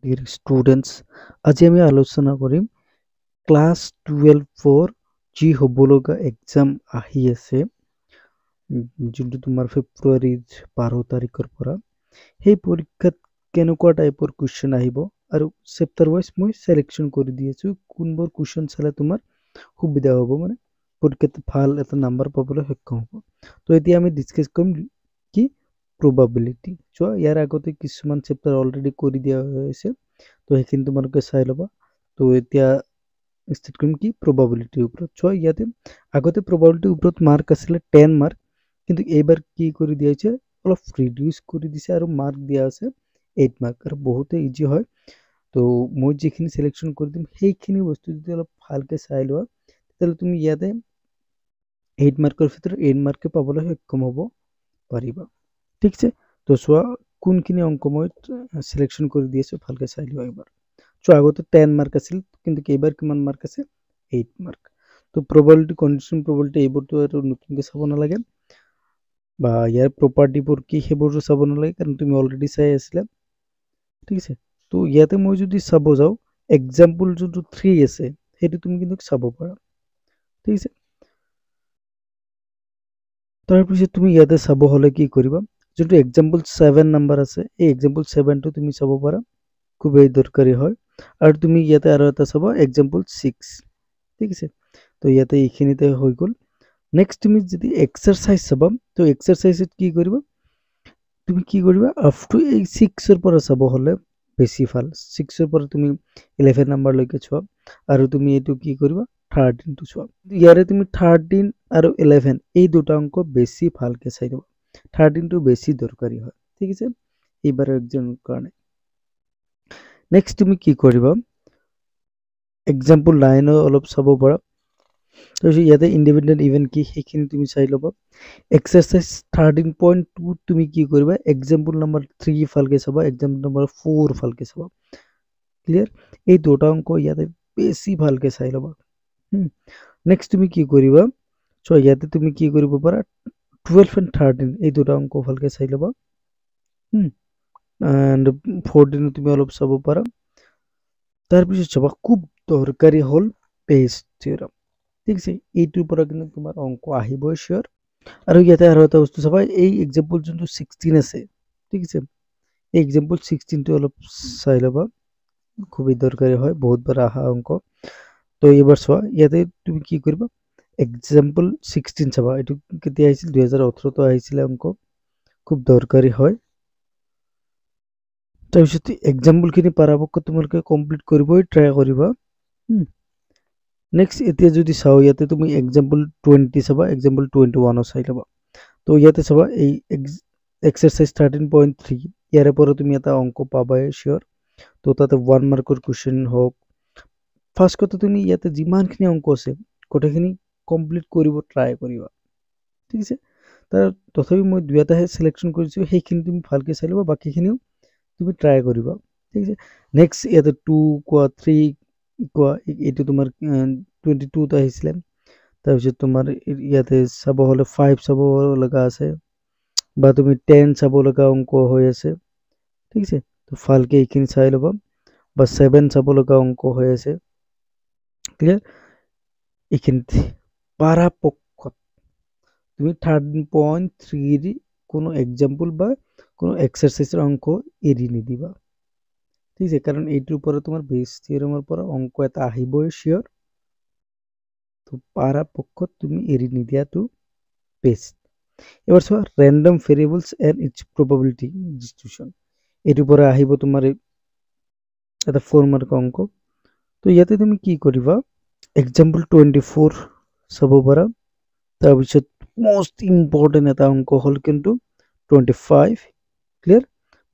Dear students, আজি আমি আলোচনা কৰিম ক্লাছ 12 যি হ'ব লগা এক্সাম আহি আছে, যোনটো তোমাৰ ফেব্ৰুৱাৰীৰ 12 তাৰিখৰ পৰা। সেই পৰীক্ষাত কেনেকুৱা টাইপৰ কুৱেশ্যন আহিব আৰু চেপ্টাৰ ৱাইজ মই চিলেকশ্যন কৰি দি আছো কোনবোৰ কুৱেশ্যন চালে তোমাৰ সুবিধা হ'ব, মানে পৰীক্ষাত ভাল এটা নাম্বাৰ পাবলৈ সক্ষম হ'ব। তো এতিয়া আমি ডিছকাছ কৰিম কি probability। চোৱা, ইয়াৰ আগতে কিছুমান চেপ্টাৰ অলৰেডি কৰি দিয়া হৈছে, তো সেইখিনি তোমালোকে চাই ল'বা। তো এতিয়া ষ্টাৰ্ট কৰিম কি probability ওপৰত। চোৱা, ইয়াতে আগতে probability ওপৰত মাৰ্ক আছিলে 10 মাৰ্ক, কিন্তু এইবাৰ কি কৰি দিয়া হৈছে, অলপ ৰিডিউচ কৰি দিছে আৰু মাৰ্ক দিয়া আছে 8 মাৰ্ক, আৰু বহুতে ইজি হয়। তো মই যিখিনি চিলেকশ্যন কৰি দিম সেইখিনি বস্তু যদি অলপ ভালকে চাই লোৱা, তেতিয়াহ'লে তুমি ইয়াতে 8 মাৰ্কৰ ভিতৰত 8 মাৰ্কে পাবলৈ সক্ষম হ'ব পাৰিবা। ঠিক আছে, তো চোৱা কোনখিনি অংক মই চিলেকশ্যন কৰি দি আছো, ভালকে চাই লোৱা এবাৰ। চোৱা, আগতে 10 মাৰ্ক আছিল, কিন্তু এইবাৰ কিমান মাৰ্ক আছে, 8 মাৰ্ক। তো probability, কণ্ডিশ্যন, probability এইবোৰতো আৰু নতুনকৈ চাব নালাগে, বা ইয়াৰ প্ৰপাৰ্টিবোৰ কি সেইবোৰতো চাব নালাগে, কাৰণ তুমি অলৰেডি চাই আছিলা। ঠিক আছে, তো ইয়াতে মই যদি চাব যাওঁ, এক্সাম্পল যোনটো 3 আছে সেইটো তুমি কিন্তু চাব পাৰা। ঠিক আছে, তাৰপিছত তুমি ইয়াতে চাব হ'লে কি কৰিবা, যোনটো এক্সাম্পল 7 নাম্বাৰ আছে, এই এক্সাম্পল 7টো তুমি চাব পাৰা, খুবেই দৰকাৰী হয়। আৰু তুমি ইয়াতে আৰু এটা চাবা এক্সাম্পল 6। ঠিক আছে, তো ইয়াতে এইখিনিতে হৈ গ'ল। নেক্সট তুমি যদি এক্সাৰচাইজ চাবা, তো এক্সাৰচাইজত কি কৰিবা, তুমি কি কৰিবা, আপ টু এই 6ৰ পৰা চাব হ'লে বেছি ভাল। 6ৰ পৰা তুমি 11 নাম্বাৰলৈকে চোৱা, আৰু তুমি এইটো কি কৰিবা, 13টো চোৱা। ইয়াৰে তুমি 13 আৰু 11 এই দুটা অংক বেছি ভালকে চাই দিবা। 13টো বেছি দৰকাৰী হয়। ঠিক আছে, এইবাৰৰ এক্সামৰ কাৰণে। নেক্সট তুমি কি কৰিবা, এক্সাম্পল 9 অলপ চাব পাৰা। তাৰপিছত ইয়াতে ইণ্ডিপেণ্ডেণ্ট ইভেন্ট কি সেইখিনি তুমি চাই ল'বা। এক্সাৰচাইজ 13.2 তুমি কি কৰিবা, এক্সাম্পল নাম্বাৰ 3 ভালকে চাবা, এক্সাম্পল নাম্বাৰ 4 ভালকে চাবা। ক্লিয়াৰ, এই দুটা অংক ইয়াতে বেছি ভালকে চাই ল'বা। নেক্সট তুমি কি কৰিবা, চ' ইয়াতে তুমি কি কৰিব পাৰা, 12 and 13 এই দুটা অংক ভালকে চাই ল'বা। এণ্ড 14 তুমি অলপ চাব পাৰা। তাৰপিছত চাবা, খুব দৰকাৰী হ'ল বেছ থিয়ৰম। ঠিক আছে, এইটোৰ পৰা কিন্তু তোমাৰ অংক আহিবই চিয়ৰ। আৰু ইয়াতে আৰু এটা বস্তু চাবা, এই এক্সাম্পল যোনটো 16 আছে, ঠিক আছে, এই এক্সাম্পল 16টো অলপ চাই ল'বা, খুবেই দৰকাৰী হয়, বহুতবাৰ অহা অংক। তো এইবাৰ চোৱা, ইয়াতে তুমি কি কৰিবা, এক্সাম্পল 16 চাবা, এইটো কেতিয়া আহিছিল, 2018 আহিছিলে অংক, খুব দৰকাৰী হয়। তাৰপিছত এক্সাম্পলখিনি পৰাপক্ষত তোমালোকে কমপ্লিট কৰিবই ট্ৰাই কৰিবা। নেক্সট এতিয়া যদি চাওঁ, ইয়াতে তুমি এক্সাম্পল 20 চাবা, এক্সাম্পল 21 চাই ল'বা। তো ইয়াতে চাবা, এই এক্সাৰচাইজ 13.3 ইয়াৰে পৰা তুমি এটা অংক পাবাই চিয়ৰ। তো তাতে 1 মাৰ্কৰ কুৱেশ্যন হওক, ফাৰ্ষ্ট কথা তুমি ইয়াতে যিমানখিনি অংক আছে গোটেইখিনি কমপ্লিট কৰিব ট্ৰাই কৰিবা। ঠিক আছে, তাৰ তথাপি মই 2-এটাহে চিলেকশ্যন কৰিছোঁ, সেইখিনি তুমি ভালকৈ চাই ল'বা, বাকীখিনিও তুমি ট্ৰাই কৰিবা। ঠিক আছে, নেক্সট ইয়াতে 2 কোৱা, 3 কোৱা, এইটো তোমাৰ 22ত আহিছিলে। তাৰপিছত তোমাৰ ইয়াতে চাব হ'লে 5 চাব লগা আছে, বা তুমি 10 চাব লগা অংক হৈ আছে। ঠিক আছে, তো ভালকে এইখিনি চাই ল'বা, বা 7 চাব লগা অংক হৈ আছে। ক্লিয়াৰ, এইখিনিত পৰাপক্ষত তুমি 13.3 কোনো এক্সাম্পল বা কোনো এক্সাৰচাইজৰ অংক এৰি নিদিবা। ঠিক আছে, কাৰণ এইটোৰ পৰা তোমাৰ বেছ থিয়ৰমৰ পৰা অংক এটা আহিবই চিয়ৰ। তো পৰাপক্ষত তুমি এৰি নিদিয়াটো বেষ্ট। এবাৰ চোৱা, random variables and its probability distribution, এইটোৰ পৰা আহিব তোমাৰ এটা 4 মাৰ্ক অংক। তো ইয়াতে তুমি কি কৰিবা, এক্সাম্পল 24 চাব পাৰা। তাৰপিছত মোষ্ট ইম্পৰ্টেণ্ট এটা অংক হ'ল কিন্তু 25। ক্লিয়াৰ,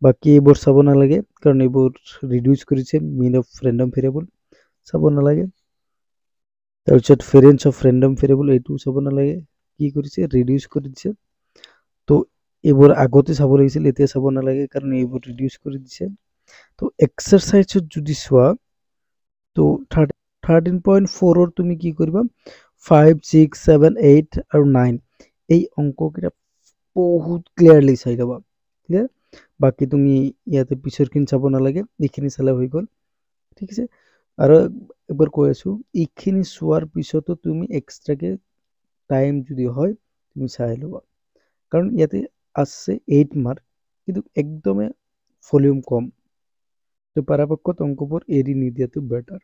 বাকী এইবোৰ চাব নালাগে, কাৰণ এইবোৰ ৰিডিউচ কৰিছে। মিন অফ ৰেণ্ডম ভেৰিয়েবল চাব নালাগে। তাৰপিছত ভেৰিয়েন্স অফ ৰেণ্ডম ভেৰিয়েবল এইটো চাব নালাগে, কি কৰিছে, ৰিডিউচ কৰি দিছে। তো এইবোৰ আগতে চাব লাগিছিল, এতিয়া চাব নালাগে, কাৰণ এইবোৰ ৰিডিউচ কৰি দিছে। তো এক্সাৰচাইজত যদি চোৱা, তো 13.4 তুমি কি কৰিবা, 5, 6, 7, 8 আৰু 9 এই অংককেইটা বহুত ক্লিয়াৰলি চাই ল'বা। ক্লিয়াৰ, বাকী তুমি ইয়াতে পিছৰখিনি চাব নালাগে, এইখিনি চালে হৈ গ'ল। ঠিক আছে, আৰু এবাৰ কৈ আছো, এইখিনি চোৱাৰ পিছতো তুমি এক্সট্ৰাকে টাইম যদি হয় তুমি চাই ল'বা, কাৰণ ইয়াতে আছে 8 মাৰ্ক, কিন্তু একদমে ভলিউম কম। তো পৰাপক্ষত অংকবোৰ এৰি নিদিয়াটো বেটাৰ।